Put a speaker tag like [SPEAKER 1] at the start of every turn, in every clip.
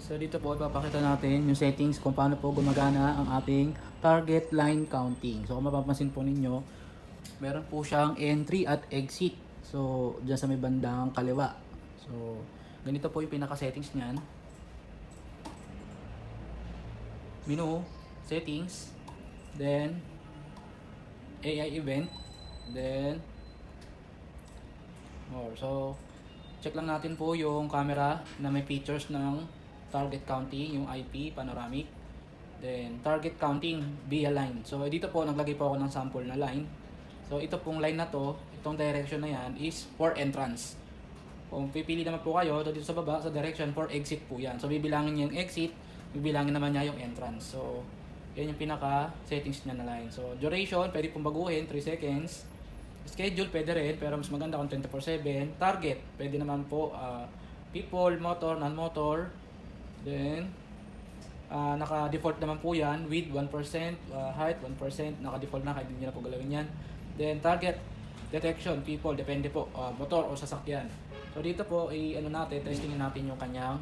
[SPEAKER 1] So dito po ipapakita natin yung settings kung paano po gumagana ang ating target line counting. So kung mapapansin po ninyo, meron po siyang entry at exit. So dyan sa may bandang kaliwa. So ganito po yung pinaka-settings niyan. Menu, settings, then AI event, then more. So check lang natin po yung camera na may features ng target counting, yung IP, panoramic, then target counting via line. So dito po naglagay po ako ng sample na line. So ito pong line na to, itong direction na yan is for entrance. Kung pipili naman po kayo, dito sa baba, sa direction for exit po yan. So bibilangin niya yung exit, bibilangin naman niya yung entrance. So yan yung pinaka settings niya na line. So duration, pwede pong baguhin, 3 seconds. Schedule pwede rin, pero mas maganda kung 24/7. Target, pwede naman po people, motor, non-motor. Then naka-default naman po yan with 1%, height 1%, naka-default na, kahit hindi na po galawin yan. Then target detection, people, depende po, motor o sasakyan. So dito po, ano natin, testingin natin yung kanyang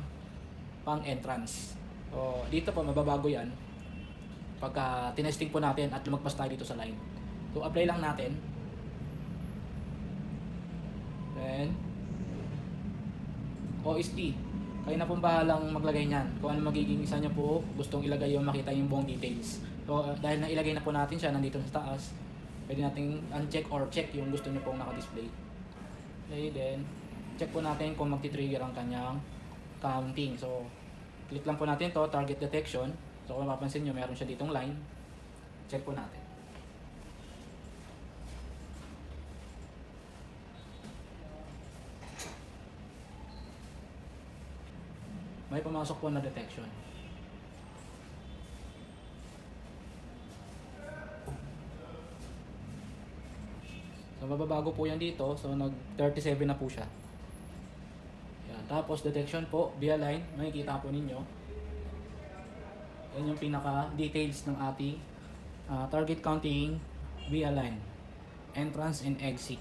[SPEAKER 1] pang-entrance. So dito po, mababago yan pagka tinesting po natin at lumagpas tayo dito sa line. So apply lang natin. Then OST, kayo na pong bahalang maglagay niyan. Kung ano magiging isa niya po, gustong ilagay yung makita yung buong details. So dahil nailagay na po natin siya nandito sa taas, pwede nating uncheck or check yung gusto niyo pong naka-display. Okay, then check po natin kung magti-trigger ang kanyang counting. So click lang po natin to, target detection. So kung mapapansin nyo, meron siya ditong line. Check po natin. May pumasok po na detection. So mababago po yan dito. So nag 37 na po siya. Yan. Tapos detection po via line, makikita po ninyo. Yan yung pinaka details ng ating target counting via line, entrance and exit.